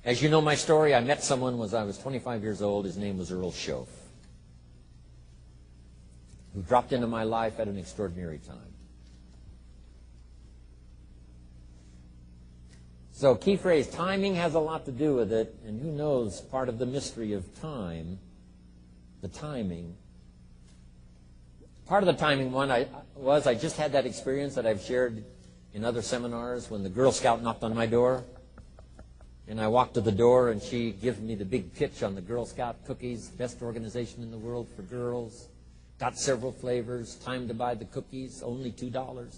As you know my story, I met someone when I was 25 years old. His name was Earl Schoaf, who dropped into my life at an extraordinary time. So key phrase, timing has a lot to do with it, and who knows, part of the mystery of time, the timing. Part of the timing one I just had that experience that I've shared in other seminars when the Girl Scout knocked on my door. And I walked to the door, and she gives me the big pitch on the Girl Scout cookies, best organization in the world for girls. Got several flavors, time to buy the cookies, only $2.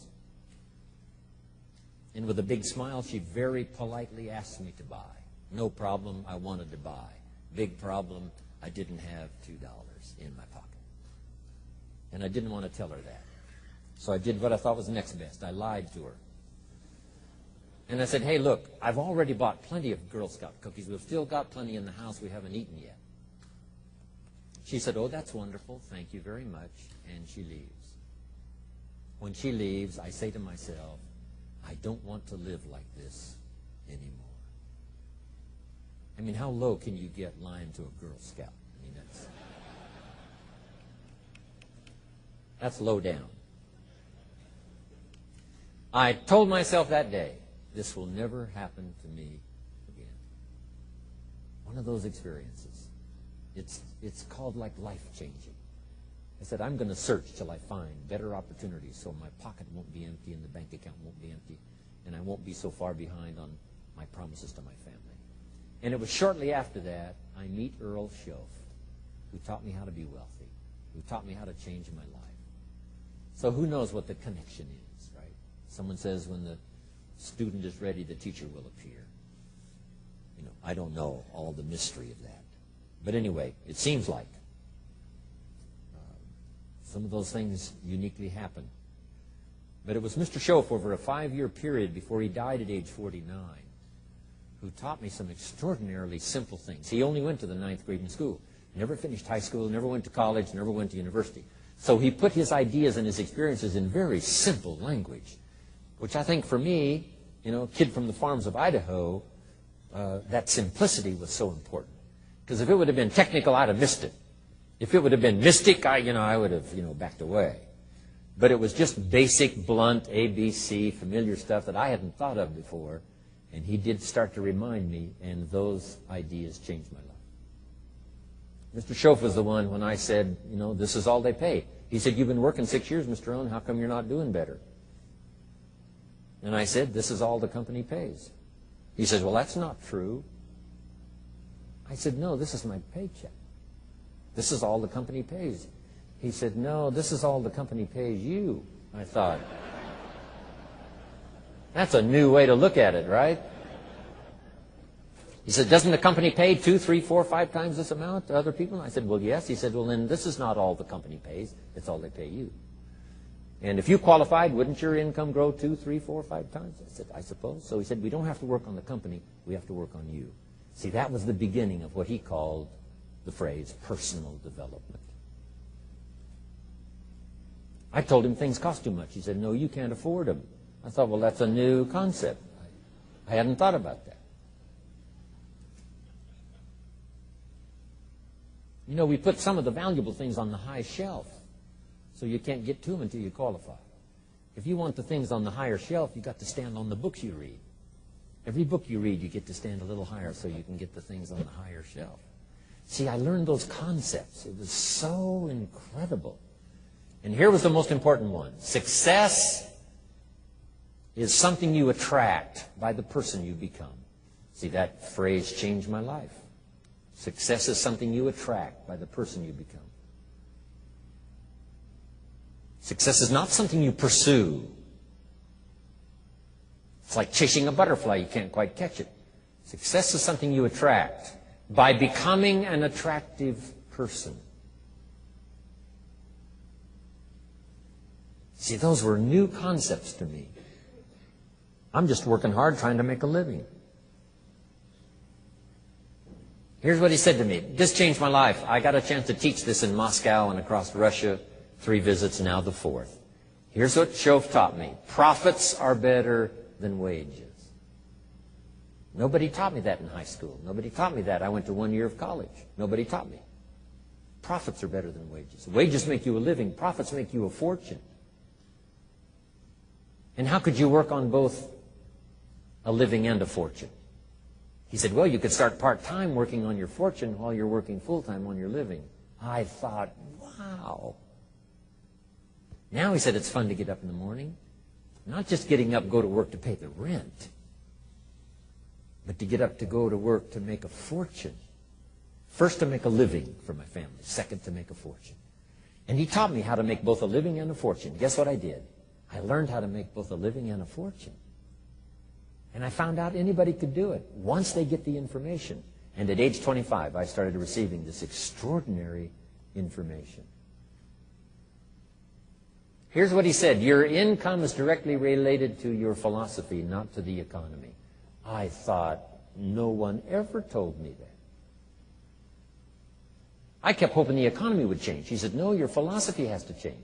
And with a big smile, she very politely asked me to buy. No problem, I wanted to buy. Big problem, I didn't have $2 in my pocket. And I didn't want to tell her that. So I did what I thought was next best. I lied to her. And I said, hey, look, I've already bought plenty of Girl Scout cookies. We've still got plenty in the house we haven't eaten yet. She said, oh, that's wonderful. Thank you very much. And she leaves. When she leaves, I say to myself, I don't want to live like this anymore. I mean, how low can you get lying to a Girl Scout? I mean, that's low down. I told myself that day, this will never happen to me again. One of those experiences. It's called like life-changing. I said, I'm going to search till I find better opportunities so my pocket won't be empty and the bank account won't be empty, and I won't be so far behind on my promises to my family. And it was shortly after that I meet Earl Schoaf, who taught me how to be wealthy, who taught me how to change my life. So who knows what the connection is, right? Someone says when the student is ready, the teacher will appear. You know, I don't know all the mystery of that. But anyway, it seems like some of those things uniquely happen. But it was Mr. Schoaf over a 5-year period before he died at age 49 who taught me some extraordinarily simple things. He only went to the 9th grade in school, never finished high school, never went to college, never went to university. So he put his ideas and his experiences in very simple language, which I think for me, you know, a kid from the farms of Idaho, that simplicity was so important. Because if it would have been technical, I'd have missed it. If it would have been mystic, I would have, backed away. But it was just basic, blunt, ABC, familiar stuff that I hadn't thought of before. And he did start to remind me, and those ideas changed my life. Mr. Schoaf was the one when I said, this is all they pay. He said, you've been working 6 years, Mr. Rohn, how come you're not doing better? And I said, this is all the company pays. He says, well, that's not true. I said, no, this is my paycheck. This is all the company pays. He said, no, this is all the company pays you. I thought, that's a new way to look at it, right? He said, doesn't the company pay 2, 3, 4, 5 times this amount to other people? I said, well, yes. He said, well, then this is not all the company pays. It's all they pay you. And if you qualified, wouldn't your income grow 2, 3, 4, 5 times? I said, I suppose. So he said, we don't have to work on the company. We have to work on you. See, that was the beginning of what he called the phrase personal development. I told him things cost too much. He said, no, you can't afford them. I thought, well, that's a new concept. I hadn't thought about that. We put some of the valuable things on the high shelf, so you can't get to them until you qualify. If you want the things on the higher shelf, you've got to stand on the books you read. Every book you read, you get to stand a little higher so you can get the things on the higher shelf. See, I learned those concepts. It was so incredible. And here was the most important one. Success is something you attract by the person you become. See, that phrase changed my life. Success is something you attract by the person you become. Success is not something you pursue. It's like chasing a butterfly. You can't quite catch it. Success is something you attract by becoming an attractive person. See, those were new concepts to me. I'm just working hard trying to make a living. Here's what he said to me. This changed my life. I got a chance to teach this in Moscow and across Russia. 3 visits, now the 4th. Here's what Schoaf taught me. Profits are better than wages. Nobody taught me that in high school. Nobody taught me that. I went to 1 year of college. Nobody taught me. Profits are better than wages. Wages make you a living. Profits make you a fortune. And how could you work on both a living and a fortune? He said, well, you could start part-time working on your fortune while you're working full-time on your living. I thought, wow. Now, he said, it's fun to get up in the morning. Not just getting up, go to work to pay the rent, but to get up to go to work to make a fortune. First, to make a living for my family. Second, to make a fortune. And he taught me how to make both a living and a fortune. Guess what I did? I learned how to make both a living and a fortune. And I found out anybody could do it once they get the information. And at age 25, I started receiving this extraordinary information. Here's what he said. Your income is directly related to your philosophy, not to the economy. I thought, no one ever told me that. I kept hoping the economy would change. He said, no, your philosophy has to change.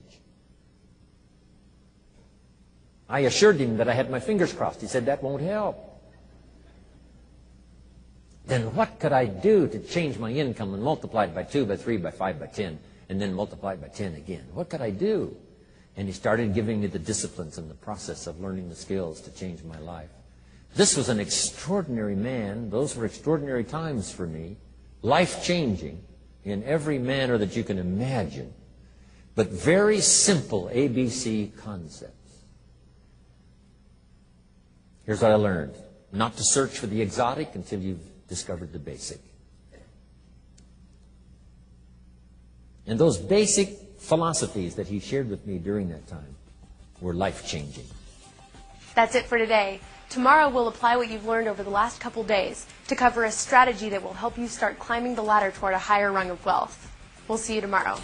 I assured him that I had my fingers crossed. He said, that won't help. Then what could I do to change my income and multiply it by 2, by 3, by 5, by 10, and then multiply it by 10 again? What could I do? And he started giving me the disciplines and the process of learning the skills to change my life. This was an extraordinary man. Those were extraordinary times for me. Life-changing in every manner that you can imagine. But very simple ABC concepts. Here's what I learned. Not to search for the exotic until you've discovered the basic. And those basic philosophies that he shared with me during that time were life-changing. That's it for today. Tomorrow we'll apply what you've learned over the last couple days to cover a strategy that will help you start climbing the ladder toward a higher rung of wealth. We'll see you tomorrow.